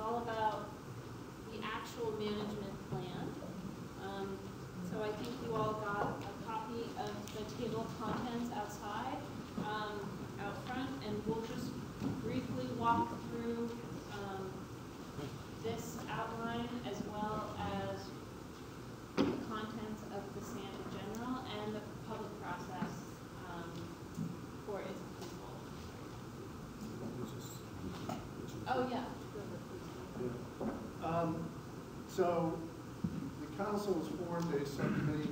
all about the actual management plan. So I think you all got a copy of the table of contents outside, out front, and we'll just briefly walk through this outline as well as the contents of the SAMP in general and the public process for its approval. Oh, yeah. So the council has formed a subcommittee,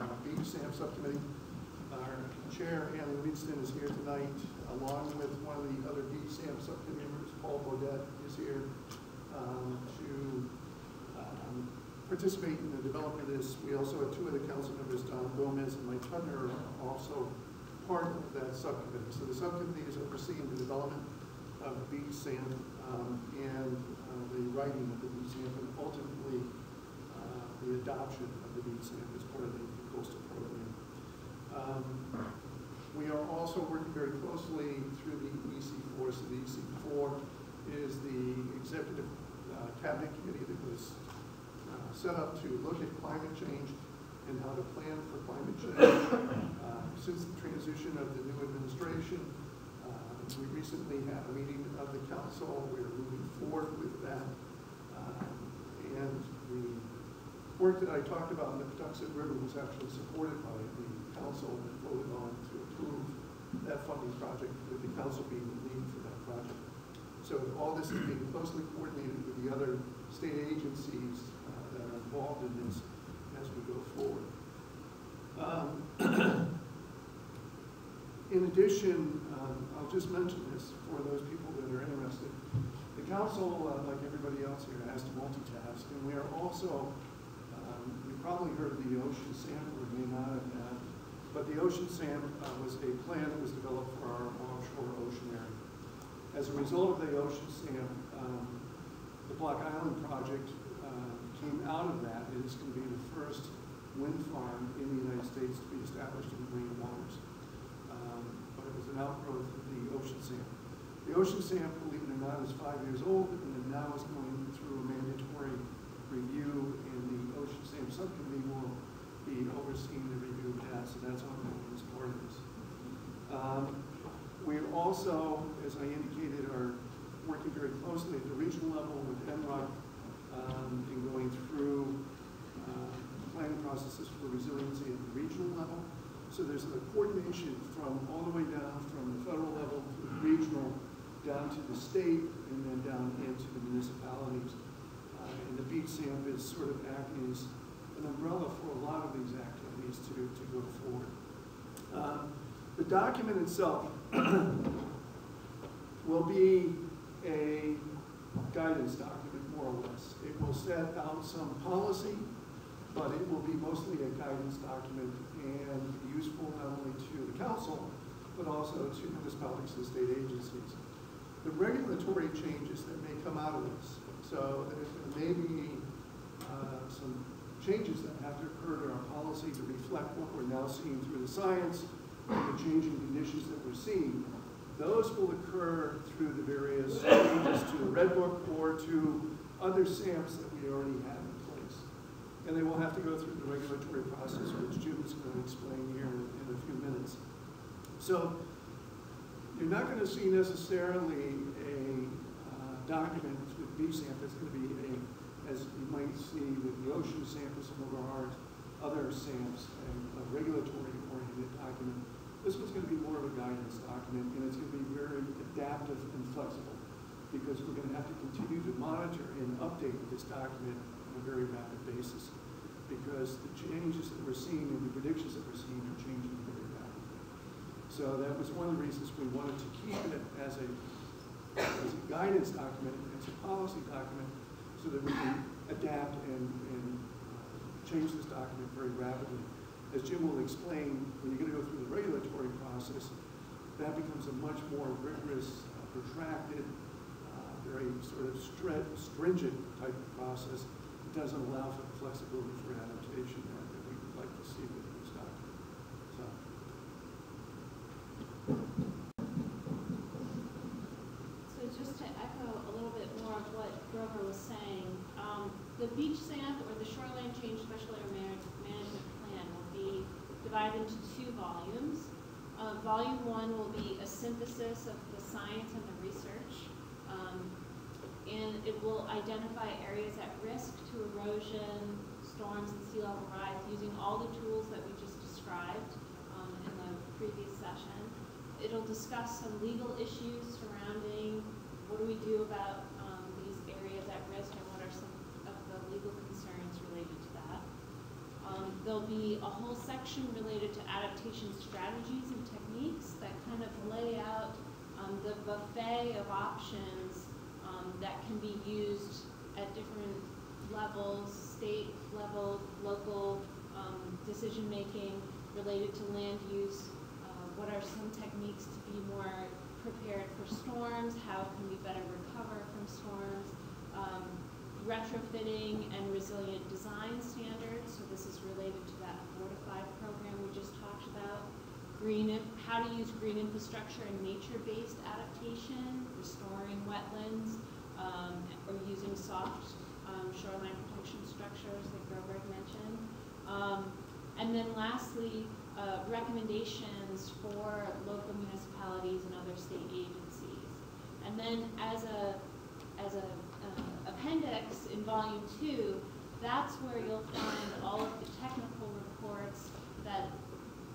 a Beach SAMP subcommittee. Our chair, Ann Livingston, is here tonight, along with one of the other Beach SAMP subcommittee members, Paul Baudet, is here to participate in the development of this. We also have two other council members, Don Gomez and Mike Tudner, are also part of that subcommittee. So the subcommittee is overseeing the development of Beach SAMP and the writing of the Beach SAMP, and ultimately the adoption of the Beach SAMP as part of the coastal program. We are also working very closely through the EC4. So the EC4 is the executive cabinet committee that was set up to look at climate change and how to plan for climate change. Since the transition of the new administration, we recently had a meeting of the council. We're moving forward with that. And the work that I talked about in the Patuxent River was actually supported by the council and voted on to approve that funding project, with the council being the lead for that project. So all this is being closely coordinated with the other state agencies that are involved in this as we go forward. In addition, I'll just mention this for those people that are interested. The council, like everybody else here, has to multitask, and we are also, you probably heard of the Ocean SAMP, or may not have had, but the Ocean SAMP was a plan that was developed for our offshore ocean area. As a result of the Ocean SAMP, the Block Island project came out of that. It is going to be the first wind farm in the United States to be established in marine waters. But it was an outgrowth of the Ocean SAMP. The Ocean SAMP, believe it or not, is 5 years old, and now is going through a mandatory review, and the Ocean SAMP subcommittee will be overseeing the review of that, so that's ongoing as part of this. We also, as I indicated, are working very closely at the regional level with NROC in going through planning processes for resiliency at the regional level. So there's a coordination from all the way down from the federal level to the regional, down to the state, and then down into the municipalities. And the Beach SAMP is sort of acting as an umbrella for a lot of these activities to go forward. The document itself will be a guidance document, more or less. It will set out some policy, but it will be mostly a guidance document and useful not only to the council, but also to municipalities and state agencies. The regulatory changes that may come out of this, so there may be some changes that have to occur to our policy to reflect what we're now seeing through the science and the changing conditions that we're seeing. Those will occur through the various changes to the Red Book or to other SAMPs that we already have in place. And they will have to go through the regulatory process, which Jim is going to explain here in a few minutes. So you're not going to see necessarily a document with Beach SAMP that's going to be as you might see with the Ocean SAMP or some of our other SAMPs, a regulatory-oriented document. This one's going to be more of a guidance document, and it's going to be very adaptive and flexible, because we're going to have to continue to monitor and update this document on a very rapid basis, because the changes that we're seeing and the predictions that we're seeing are changing very rapidly. So that was one of the reasons we wanted to keep it as a guidance document, as a policy document, so that we can adapt and change this document very rapidly. As Jim will explain, when you're going to go through the regulatory process, that becomes a much more rigorous, protracted, very sort of stringent type of process. It doesn't allow for the flexibility for adaptation that we would like to see with this document. So just to echo a little bit more more of what Grover was saying. The Beach SAMP, or the Shoreline Change Special Area Management Plan, will be divided into 2 volumes. Volume 1 will be a synthesis of the science and the research, and it will identify areas at risk to erosion, storms, and sea level rise using all the tools that we just described in the previous session. It'll discuss some legal issues surrounding what do we do about these areas at risk and what are some of the legal concerns related to that. There'll be a whole section related to adaptation strategies and techniques that kind of lay out the buffet of options that can be used at different levels, state level, local decision making related to land use. What are some techniques to be more prepared for storms? How can we better recover from storms? Retrofitting and resilient design standards. So this is related to that 4-to-5 program we just talked about. How to use green infrastructure and nature-based adaptation, restoring wetlands, or using soft shoreline protection structures that Grover mentioned. And then lastly, recommendations for local municipalities and other state agencies. And then as a appendix in volume 2, that's where you'll find all of the technical reports that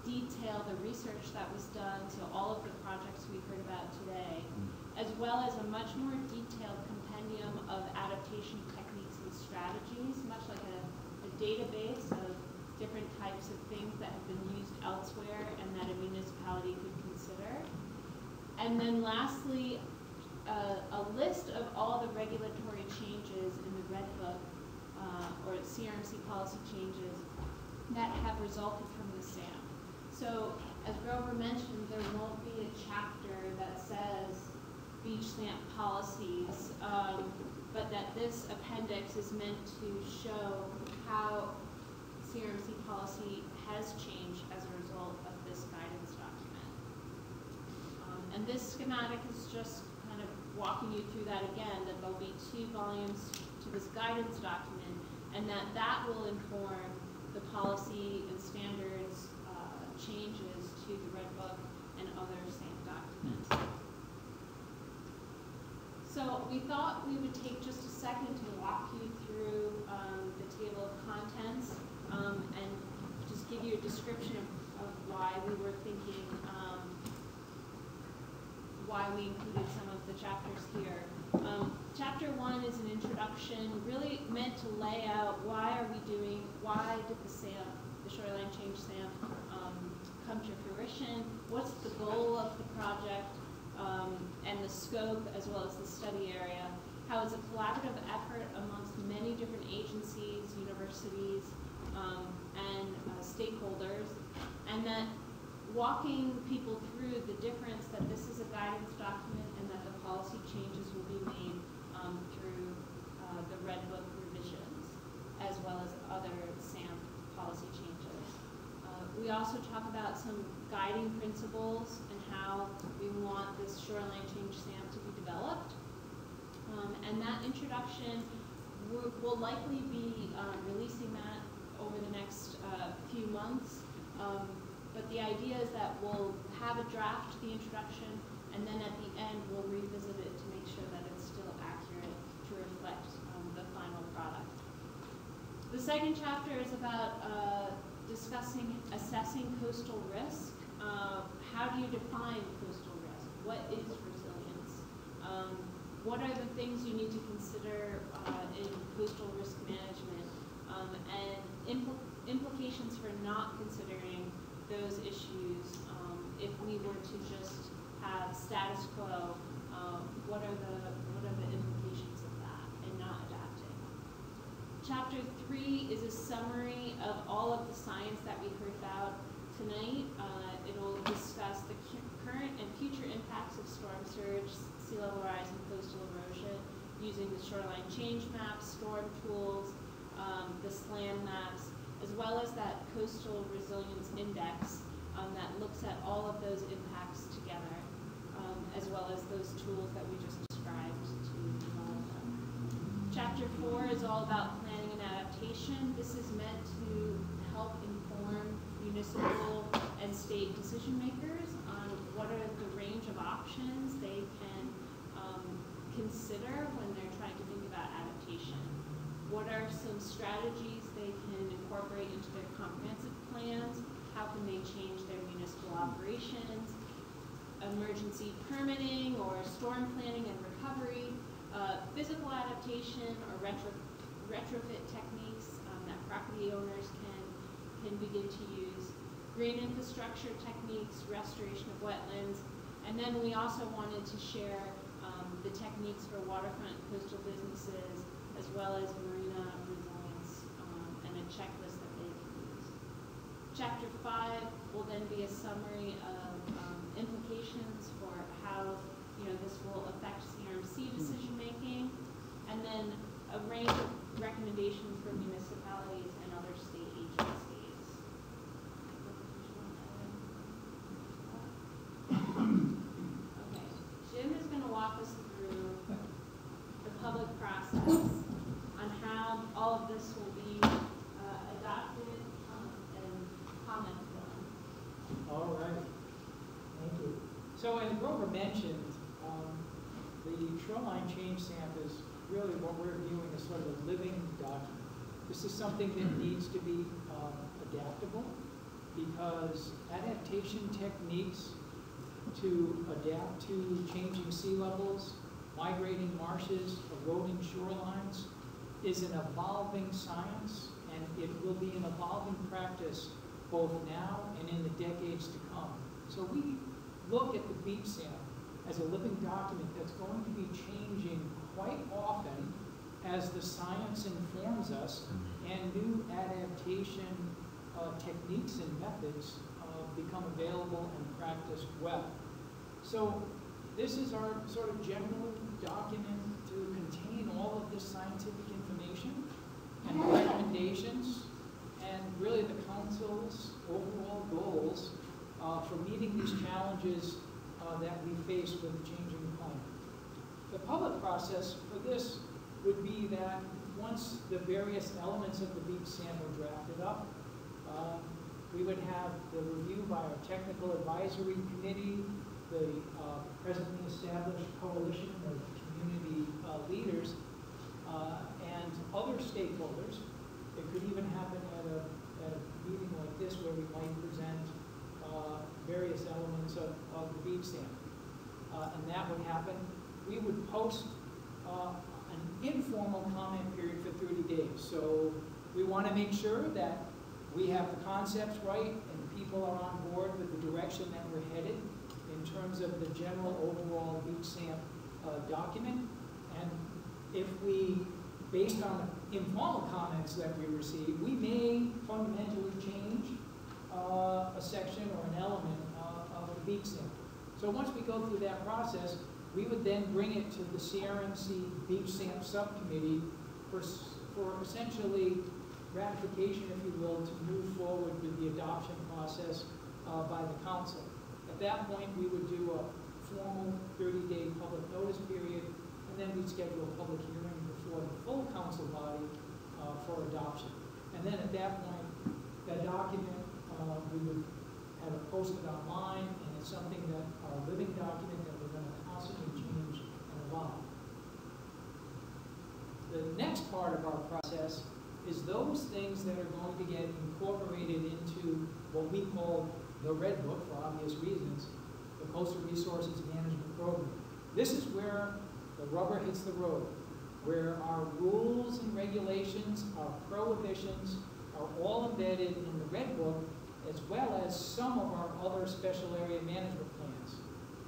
detail the research that was done to all of the projects we heard about today, as well as a much more detailed compendium of adaptation techniques and strategies, much like a database of different types of things that have been used elsewhere and that a municipality could consider. And then lastly, a list of all the regulatory changes in the Red Book, or CRMC policy changes that have resulted from the SAMP. So, as Grover mentioned, there won't be a chapter that says Beach SAMP policies, but that this appendix is meant to show how CRMC policy has changed as a result of this guidance document. And this schematic is just kind of walking you through that again, that there'll be 2 volumes to this guidance document, and that will inform the policy and standards changes to the Red Book and other SAMP documents. So we thought we would take just a second to walk you through the table of contents and just give you a description of why we were thinking, why we included some of the chapters here. Chapter 1 is an introduction, really meant to lay out why did the SAMP, the Shoreline Change SAMP, come to fruition, what's the goal of the project, and the scope as well as the study area, how it's a collaborative effort amongst many different agencies, universities, and stakeholders, and that walking people through the difference that this is a guidance document and that the policy changes will be made through the Red Book revisions, as well as other SAMP policy changes. We also talk about some guiding principles and how we want this Shoreline Change SAMP to be developed. And that introduction, we'll likely be releasing that over the next few months. But the idea is that we'll have a draft, the introduction, and then at the end we'll revisit it to make sure that it's still accurate to reflect the final product. The second chapter is about assessing coastal risk. How do you define coastal risk? What is resilience? What are the things you need to consider in coastal risk management? And implications for not considering those issues if we were to just have status quo. What are the implications of that and not adapting? Chapter 3 is a summary of all of the science that we heard about tonight. It'll discuss the current and future impacts of storm surge, sea level rise, and coastal erosion using the shoreline change maps, storm tools, the SLAM maps, as well as that coastal resilience index that looks at all of those impacts together, as well as those tools that we just described to develop them. Chapter 4 is all about planning and adaptation. This is meant to help inform municipal and state decision makers on what are the range of options they can consider when they're trying to think about adaptation. What are some strategies they can incorporate into their comprehensive plans? How can they change their municipal operations? Emergency permitting or storm planning and recovery, physical adaptation or retrofit techniques that property owners can begin to use, green infrastructure techniques, restoration of wetlands, and then we also wanted to share the techniques for waterfront coastal businesses as well as marina resilience and a checklist that they can use. Chapter 5 will then be a summary of implications for how this will affect CRMC decision making, and then a range of recommendations for municipalities and other state agencies. Okay, Jim is going to walk us through the public process on how all of this will be adopted and commented on. All right. Thank you. So as Grover mentioned, the shoreline change SAMP is really what we're viewing as sort of a living document. This is something that needs to be adaptable, because adaptation techniques to adapt to changing sea levels, migrating marshes, eroding shorelines is an evolving science, and it will be an evolving practice both now and in the decades to come. So we look at the Beach SAMP as a living document that's going to be changing quite often as the science informs us and new adaptation techniques and methods become available and practiced well. So this is our sort of general document to contain all of this scientific information and recommendations and really the council's overall goals for meeting these challenges that we face with the changing climate. The public process for this would be that once the various elements of the Beach SAMP are drafted up, we would have the review by our technical advisory committee, the presently established coalition of community leaders, and other stakeholders. It could even happen at a meeting like this where we might present various elements of the Beach SAMP. And that would happen. We would post an informal comment period for 30 days. So we want to make sure that we have the concepts right and people are on board with the direction that we're headed in terms of the general overall Beach SAMP document. And if we, based on informal comments that we receive, we may fundamentally change a section or an element of the Beach SAMP. So once we go through that process, we would then bring it to the CRMC Beach SAMP subcommittee for essentially ratification, if you will, to move forward with the adoption process by the council. At that point, we would do a formal 30-day public notice period, and then we'd schedule a public hearing before the full council body for adoption. And then at that point, that document, we would have it posted online, and it's something that our living document that we're going to constantly change and evolve. The next part of our process is those things that are going to get incorporated into what we call the Red Book, for obvious reasons, the Coastal Resources Management Program. This is where the rubber hits the road, where our rules and regulations, our prohibitions are all embedded in the Red Book, as well as some of our other special area management plans.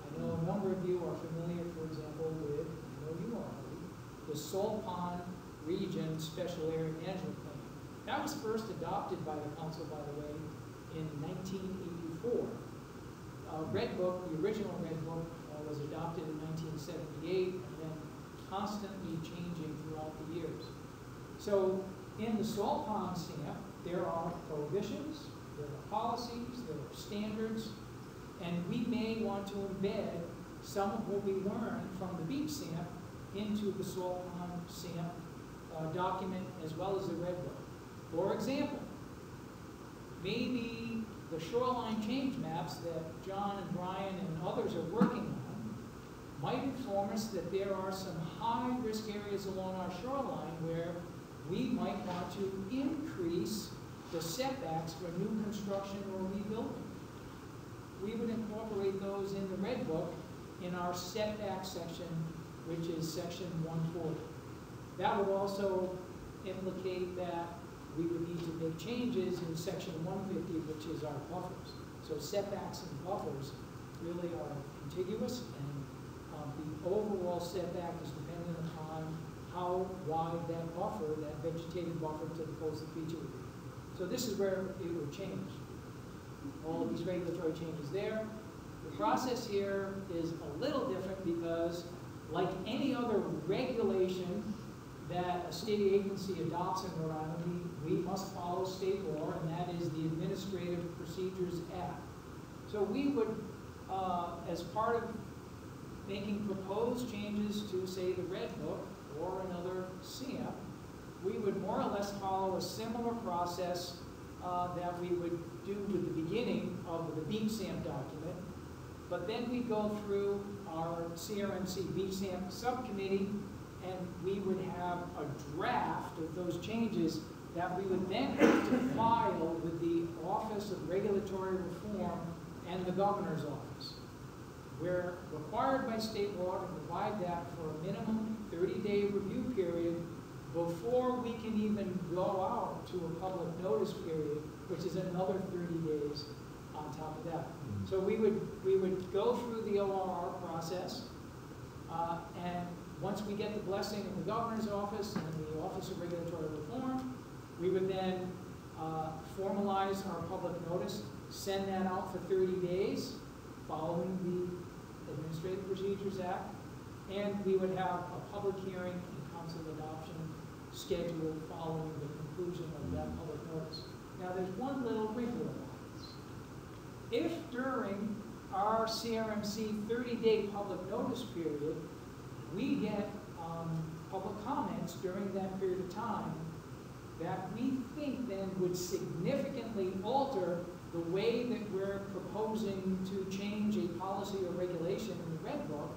I know a number of you are familiar, for example, with, I know you are, the Salt Pond Region Special Area Management Plan. That was first adopted by the council, by the way, in 1984. Red Book, the original Red Book, was adopted in 1978 and then constantly changing throughout the years. So in the Salt Pond SAMP, there are prohibitions, there are policies, there are standards, and we may want to embed some of what we learned from the Beach SAMP into the Salt Pond SAMP document as well as the red book. For example, maybe the shoreline change maps that John and Brian and others are working on might inform us that there are some high-risk areas along our shoreline where we might want to increase the setbacks for new construction or rebuilding. We would incorporate those in the red book in our setback section, which is section 140. That would also implicate that we would need to make changes in section 150, which is our buffers. So setbacks and buffers really are contiguous, and the overall setback is dependent upon how wide that buffer, that vegetated buffer to the coastal feature would be. So this is where it would change. All of these regulatory changes there. The process here is a little different because, like any other regulation that a state agency adopts in Rhode Island, we must follow state law, and that is the Administrative Procedures Act. So we would, as part of making proposed changes to, say, the Red Book or another SAMP, we would more or less follow a similar process that we would do with the beginning of the Beach SAMP document, but then we go through our CRMC Beach SAMP subcommittee, and we would have a draft of those changes that we would then have to file with the Office of Regulatory Reform and the Governor's Office. We're required by state law to provide that for a minimum 30-day review period before we can even go out to a public notice period, which is another 30 days on top of that. So we would go through the ORR process, and once we get the blessing of the Governor's Office and the Office of Regulatory Reform, we would then formalize our public notice, send that out for 30 days following the Administrative Procedures Act, and we would have a public hearing and council adoption scheduled following the conclusion of that public notice. Now, there's one little wrinkle about this. If during our CRMC 30-day public notice period, we get public comments during that period of time that we think then would significantly alter the way that we're proposing to change a policy or regulation in the Red Book,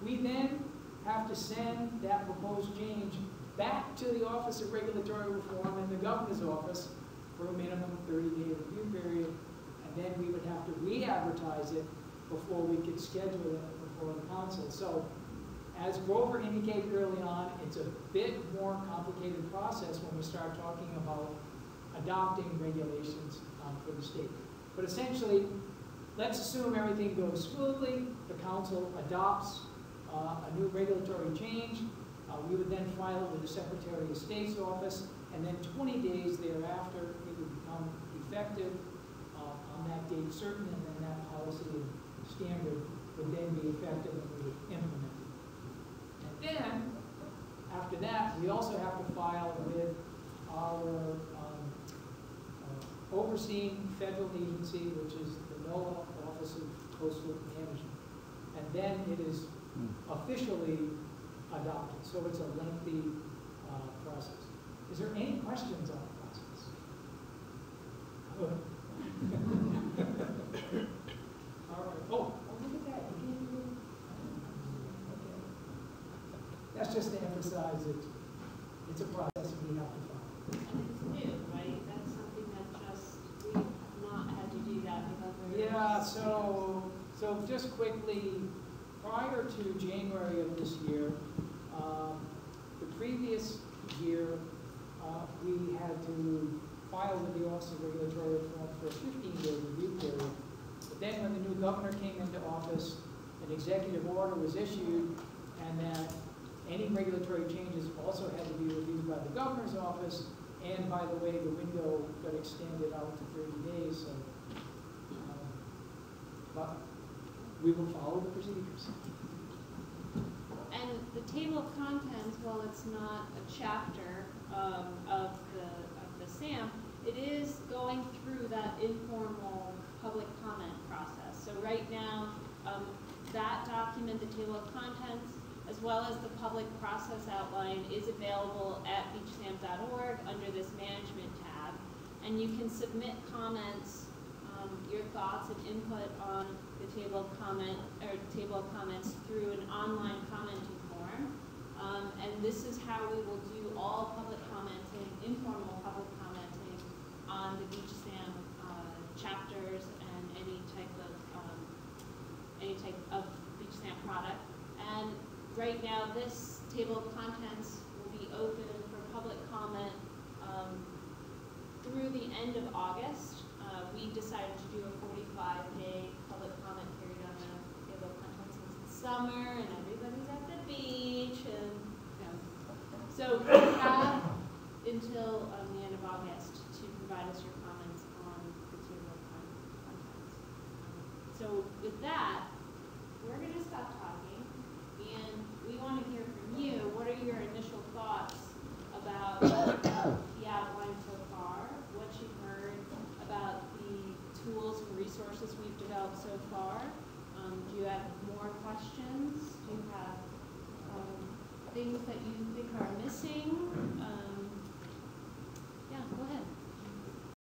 we then have to send that proposed change back to the Office of Regulatory Reform and the Governor's Office for a minimum 30-day review period, and then we would have to re-advertise it before we could schedule it before the council. So, as Grover indicated early on, it's a bit more complicated process when we start talking about adopting regulations for the state. But essentially, let's assume everything goes smoothly, the council adopts a new regulatory change, we would then file it with the Secretary of State's office, and then 20 days thereafter, it would become effective on that date certain, and then that policy and standard would then be effective and we would implement it. And then, after that, we also have to file with our overseeing federal agency, which is the NOAA Office of Coastal Management. And then it is officially adopted. So it's a lengthy process. Is there any questions on the process? Good. All right. Oh, look at that. You can't do it. Okay. That's just to emphasize it. It's a process we have to follow. And it's new, right? That's something that just, we have not had to do that with other. Yeah, so just quickly, prior to January of this year, the previous year, we had to file with the Office of Regulatory Reform for a 15-day review period. But then when the new governor came into office, an executive order was issued, and that any regulatory changes also had to be reviewed by the governor's office, and by the way, the window got extended out to 30 days, so, but we will follow the procedures. And the table of contents, while it's not a chapter of the SAMP, it is going through that informal public comment process. So right now, that document, the table of contents, as well as the public process outline, is available at beachsamp.org under this management tab. And you can submit comments, your thoughts and input on the table of comments through an online commenting form. And this is how we will do all public commenting, informal public commenting on the Beach SAMP chapters and any type of Beach SAMP product. And right now, this table of contents will be open for public comment through the end of August. We decided to do a 45-day public comment period on the table of contents since it's summer and everybody's at the beach, and so you have until the end of August to provide us your comments on the table of contents. So with that, we're going to stop talking, and we want to hear from you. What are your initial thoughts about the outline so far? What you've heard about the tools and resources we've developed so far? Do you have more questions? Do you have things that you think are missing? Yeah, go ahead.